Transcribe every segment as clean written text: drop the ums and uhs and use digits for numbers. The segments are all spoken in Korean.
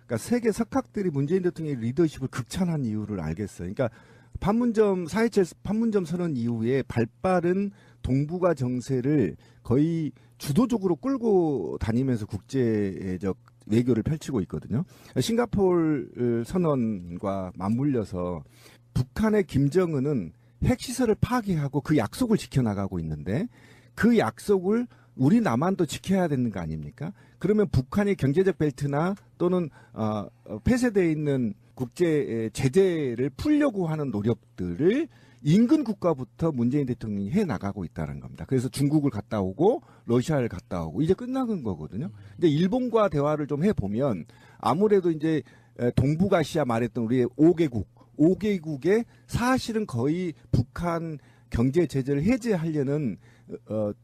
그러니까 세계 석학들이 문재인 대통령의 리더십을 극찬한 이유를 알겠어요. 그러니까 판문점 4.27 판문점 선언 이후에 발빠른 동북아 정세를 거의 주도적으로 끌고 다니면서 국제적 외교를 펼치고 있거든요. 싱가포르 선언과 맞물려서 북한의 김정은은 핵시설을 파괴하고 그 약속을 지켜나가고 있는데 그 약속을 우리 남한도 지켜야 되는 거 아닙니까? 그러면 북한의 경제적 벨트나 또는 폐쇄되어 있는 국제 제재를 풀려고 하는 노력들을 인근 국가부터 문재인 대통령이 해나가고 있다는 겁니다. 그래서 중국을 갔다 오고 러시아를 갔다 오고 이제 끝나는 거거든요. 근데 일본과 대화를 좀 해보면 아무래도 이제 동북아시아 말했던 우리의 5개국의 사실은 거의 북한 경제 제재를 해제하려는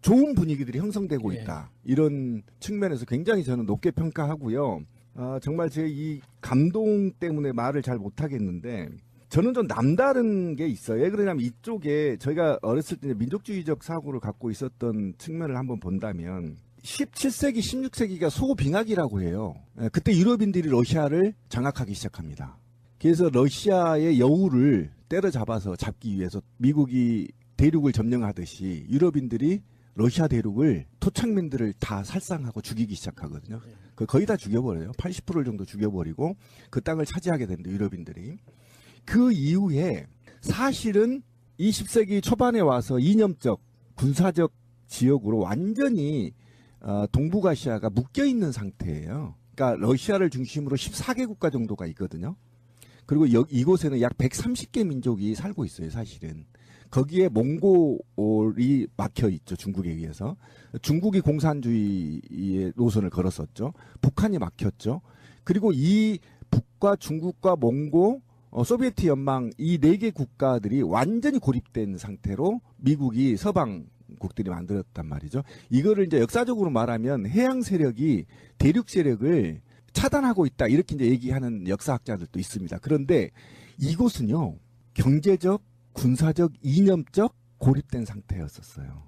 좋은 분위기들이 형성되고 있다. 이런 측면에서 굉장히 저는 높게 평가하고요. 정말 제 이 감동 때문에 말을 잘 못하겠는데 저는 좀 남다른 게 있어요. 왜 그러냐면 이쪽에 저희가 어렸을 때 민족주의적 사고를 갖고 있었던 측면을 한번 본다면 17세기, 16세기가 소빙하기라고 해요. 그때 유럽인들이 러시아를 장악하기 시작합니다. 그래서 러시아의 여우를 때려잡아서 잡기 위해서 미국이 대륙을 점령하듯이 유럽인들이 러시아 대륙을 토착민들을 다 살상하고 죽이기 시작하거든요. 거의 다 죽여버려요. 80% 정도 죽여버리고 그 땅을 차지하게 됩니다. 유럽인들이. 그 이후에 사실은 20세기 초반에 와서 이념적 군사적 지역으로 완전히 동북아시아가 묶여있는 상태예요. 그러니까 러시아를 중심으로 14개 국가 정도가 있거든요. 그리고 이곳에는 약 130개 민족이 살고 있어요. 사실은. 거기에 몽골이 막혀 있죠. 중국에 의해서. 중국이 공산주의의 노선을 걸었었죠. 북한이 막혔죠. 그리고 이 북과 중국과 몽고, 소비에트 연방 이 4개 국가들이 완전히 고립된 상태로 미국이 서방국들이 만들었단 말이죠. 이거를 이제 역사적으로 말하면 해양 세력이 대륙 세력을 차단하고 있다. 이렇게 이제 얘기하는 역사학자들도 있습니다. 그런데 이곳은요, 경제적, 군사적, 이념적 고립된 상태였었어요.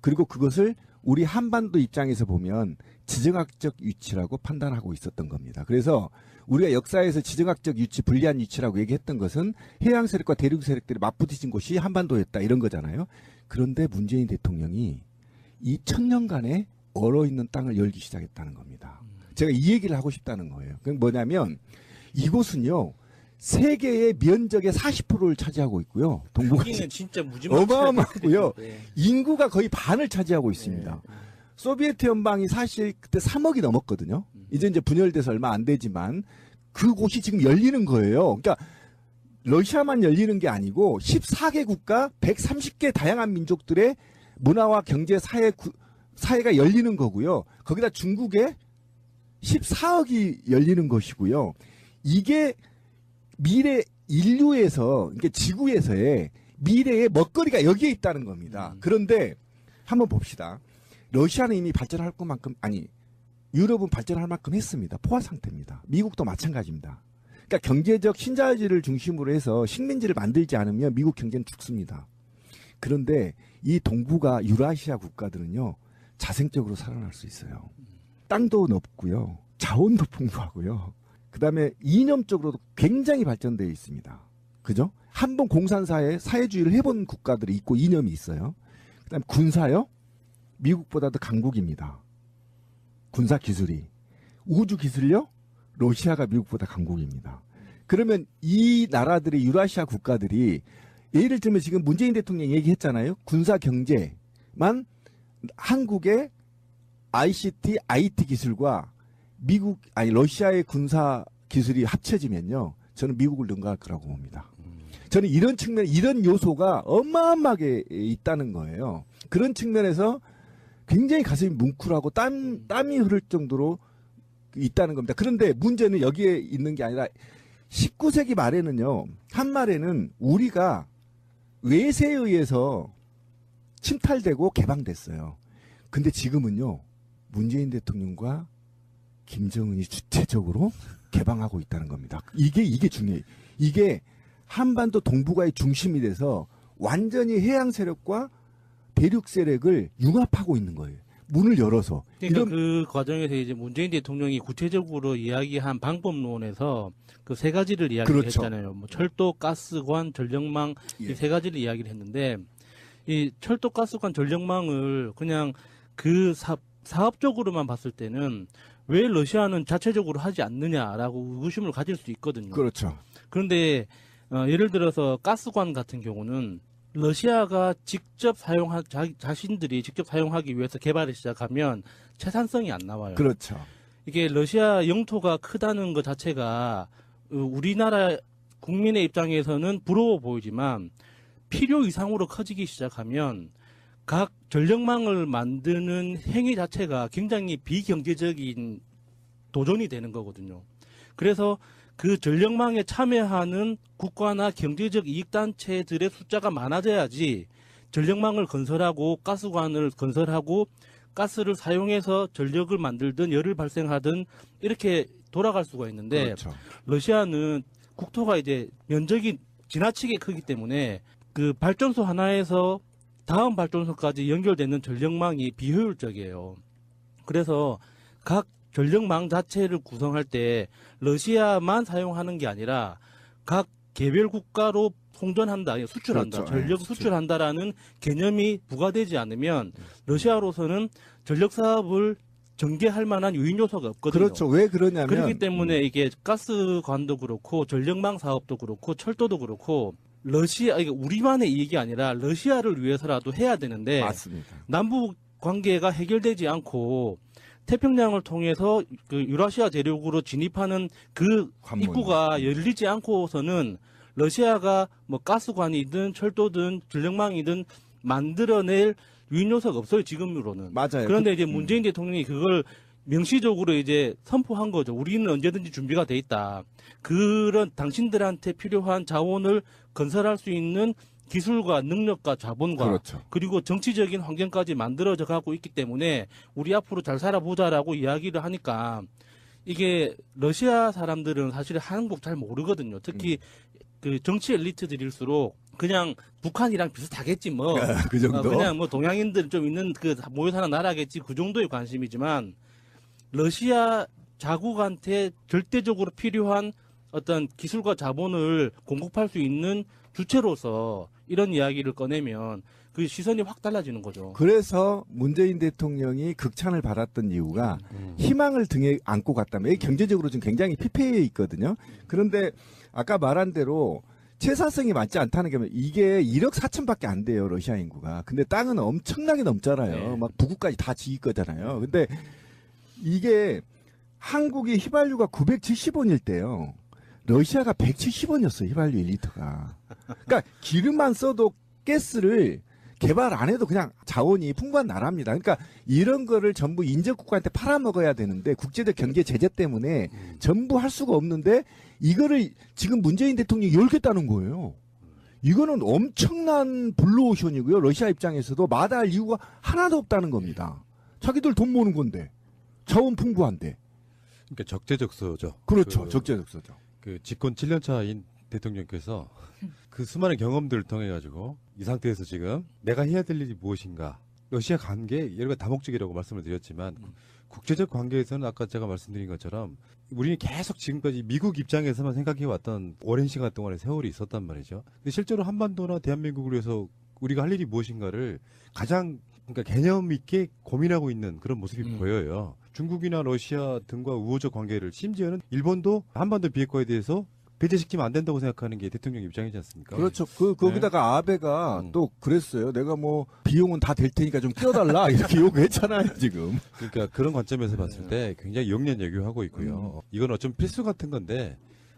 그리고 그것을 우리 한반도 입장에서 보면 지정학적 위치라고 판단하고 있었던 겁니다. 그래서 우리가 역사에서 지정학적 위치, 불리한 위치라고 얘기했던 것은 해양 세력과 대륙 세력들이 맞부딪힌 곳이 한반도였다 이런 거잖아요. 그런데 문재인 대통령이 이 1000년간에 얼어있는 땅을 열기 시작했다는 겁니다. 제가 이 얘기를 하고 싶다는 거예요. 그게 뭐냐면 이곳은요. 세계의 면적의 40%를 차지하고 있고요. 동북아시아 진짜 어마어마하고요. 인구가 거의 반을 차지하고 있습니다. 소비에트 연방이 사실 그때 3억이 넘었거든요. 이제 분열돼서 얼마 안 되지만 그곳이 지금 열리는 거예요. 그러니까 러시아만 열리는 게 아니고 14개 국가 130개 다양한 민족들의 문화와 경제 사회가 열리는 거고요. 거기다 중국에 14억이 열리는 것이고요. 이게 미래 인류에서, 그러니까 지구에서의 미래의 먹거리가 여기에 있다는 겁니다. 그런데 한번 봅시다. 러시아는 이미 발전할 것만큼, 아니, 유럽은 발전할 만큼 했습니다. 포화 상태입니다. 미국도 마찬가지입니다. 그러니까 경제적 신자유주의를 중심으로 해서 식민지를 만들지 않으면 미국 경제는 죽습니다. 그런데 이 동북아 유라시아 국가들은요, 자생적으로 살아날 수 있어요. 땅도 넓고요. 자원도 풍부하고요. 그 다음에 이념적으로도 굉장히 발전되어 있습니다. 그죠? 한번 공산사회, 사회주의를 해본 국가들이 있고 이념이 있어요. 그 다음에 군사요? 미국보다도 강국입니다. 군사 기술이. 우주 기술요? 러시아가 미국보다 강국입니다. 그러면 이 나라들의 유라시아 국가들이 예를 들면 지금 문재인 대통령이 얘기했잖아요. 군사 경제만 한국의 ICT, IT 기술과 러시아의 군사 기술이 합쳐지면요. 저는 미국을 능가할 거라고 봅니다. 저는 이런 측면, 이런 요소가 어마어마하게 있다는 거예요. 그런 측면에서 굉장히 가슴이 뭉클하고 땀이 흐를 정도로 있다는 겁니다. 그런데 문제는 여기에 있는 게 아니라 19세기 말에는요. 한말에는 우리가 외세에 의해서 침탈되고 개방됐어요. 근데 지금은요. 문재인 대통령과 김정은이 주체적으로 개방하고 있다는 겁니다. 이게 중요해요. 이게 한반도 동북아의 중심이 돼서 완전히 해양 세력과 대륙 세력을 융합하고 있는 거예요. 문을 열어서 그러니까 그 과정에서 이제 문재인 대통령이 구체적으로 이야기한 방법론에서 그 세 가지를 이야기를 그렇죠. 했잖아요. 뭐 철도, 가스관, 전력망 예. 이 세 가지를 이야기를 했는데 이 철도, 가스관, 전력망을 그냥 그 사업적으로만 봤을 때는 왜 러시아는 자체적으로 하지 않느냐라고 의구심을 가질 수 있거든요. 그렇죠. 그런데 예를 들어서 가스관 같은 경우는 러시아가 직접 자신들이 직접 사용하기 위해서 개발을 시작하면 채산성이 안 나와요. 그렇죠. 이게 러시아 영토가 크다는 것 자체가 우리나라 국민의 입장에서는 부러워 보이지만 필요 이상으로 커지기 시작하면 각 전력망을 만드는 행위 자체가 굉장히 비경제적인 도전이 되는 거거든요. 그래서 그 전력망에 참여하는 국가나 경제적 이익단체들의 숫자가 많아져야지 전력망을 건설하고 가스관을 건설하고 가스를 사용해서 전력을 만들든 열을 발생하든 이렇게 돌아갈 수가 있는데 그렇죠. 러시아는 국토가 이제 면적이 지나치게 크기 때문에 그 발전소 하나에서 다음 발전소까지 연결되는 전력망이 비효율적이에요. 그래서 각 전력망 자체를 구성할 때 러시아만 사용하는 게 아니라 각 개별 국가로 송전한다, 수출한다, 그렇죠. 전력 네, 수출한다라는 개념이 부과되지 않으면 러시아로서는 전력 사업을 전개할 만한 유인 요소가 없거든요. 그렇죠. 왜 그러냐면 그렇기 때문에 이게 가스관도 그렇고 전력망 사업도 그렇고 철도도 그렇고 러시아 이게 우리만의 이익이 아니라 러시아를 위해서라도 해야 되는데 맞습니다. 남북 관계가 해결되지 않고 태평양을 통해서 그 유라시아 대륙으로 진입하는 그 관문. 입구가 열리지 않고서는 러시아가 뭐 가스관이든 철도든 전력망이든 만들어낼 유인 요소가 없어요, 지금으로는. 맞아요. 그런데 이제 문재인 대통령이 그걸 명시적으로 이제 선포한 거죠. 우리는 언제든지 준비가 돼 있다. 그런 당신들한테 필요한 자원을 건설할 수 있는 기술과 능력과 자본과 그렇죠. 그리고 정치적인 환경까지 만들어져 가고 있기 때문에 우리 앞으로 잘 살아보자라고 이야기를 하니까 이게 러시아 사람들은 사실 한국 잘 모르거든요. 특히 그 정치 엘리트들일수록 그냥 북한이랑 비슷하겠지 뭐. 그 정도. 그냥 뭐 동양인들 좀 있는 그 모여 사는 나라겠지 그 정도의 관심이지만 러시아 자국한테 절대적으로 필요한 어떤 기술과 자본을 공급할 수 있는 주체로서 이런 이야기를 꺼내면 그 시선이 확 달라지는 거죠. 그래서 문재인 대통령이 극찬을 받았던 이유가 희망을 등에 안고 갔다면 경제적으로 지금 굉장히 피폐해 있거든요. 그런데 아까 말한 대로 채사성이 맞지 않다는 게 이게 1억 4천밖에 안 돼요, 러시아 인구가. 근데 땅은 엄청나게 넘잖아요. 네. 막 부국까지 다 지을 거잖아요. 근데 이게 한국이 휘발유가 970원일 때요. 러시아가 170원이었어요, 휘발유 1리터가. 그러니까 기름만 써도 가스를 개발 안 해도 그냥 자원이 풍부한 나라입니다. 그러니까 이런 거를 전부 인접국가한테 팔아먹어야 되는데 국제적 경제 제재 때문에 전부 할 수가 없는데 이거를 지금 문재인 대통령이 열겠다는 거예요. 이거는 엄청난 블루오션이고요. 러시아 입장에서도 마다할 이유가 하나도 없다는 겁니다. 자기들 돈 모으는 건데. 자원 풍부한데. 그러니까 적재적소죠. 그렇죠. 적재적소죠. 그 집권 7년 차인 대통령께서 그 수많은 경험들을 통해 가지고 이 상태에서 지금 내가 해야 될 일이 무엇인가. 러시아 관계 여러 가지 다목적이라고 말씀을 드렸지만 국제적 관계에서는 아까 제가 말씀드린 것처럼 우리는 계속 지금까지 미국 입장에서만 생각해 왔던 오랜 시간 동안의 세월이 있었단 말이죠. 근데 실제로 한반도나 대한민국을 위해서 우리가 할 일이 무엇인가를 가장 그러니까 개념 있게 고민하고 있는 그런 모습이 보여요. 중국이나 러시아 등과 우호적 관계를 심지어는 일본도 한반도 비핵화에 대해서 배제시키면 안 된다고 생각하는 게 대통령 입장이지 않습니까? 그렇죠. 거기다가 아베가 또 그랬어요. 내가 뭐 비용은 다 될 테니까 좀 끼워달라 이렇게 요구했잖아요 지금. 그러니까 그런 관점에서 봤을 때 굉장히 영년외교하고 있고요. 이건 어쩜 필수 같은 건데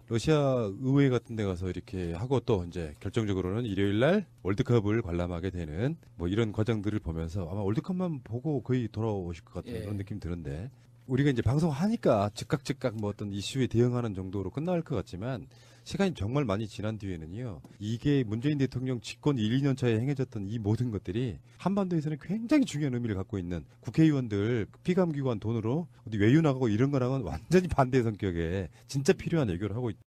러시아 의회 같은 데 가서 이렇게 하고 또 이제 결정적으로는 일요일 날 월드컵을 관람하게 되는 뭐 이런 과정들을 보면서 아마 월드컵만 보고 거의 돌아오실 것 같은 그런 느낌이 드는데 우리가 이제 방송하니까 즉각 뭐 어떤 이슈에 대응하는 정도로 끝날 것 같지만 시간이 정말 많이 지난 뒤에는요. 이게 문재인 대통령 집권 1, 2년 차에 행해졌던 이 모든 것들이 한반도에서는 굉장히 중요한 의미를 갖고 있는 국회의원들 피감기관 돈으로 어디 외유 나가고 이런 거랑은 완전히 반대 성격의 진짜 필요한 외교를 하고 있다.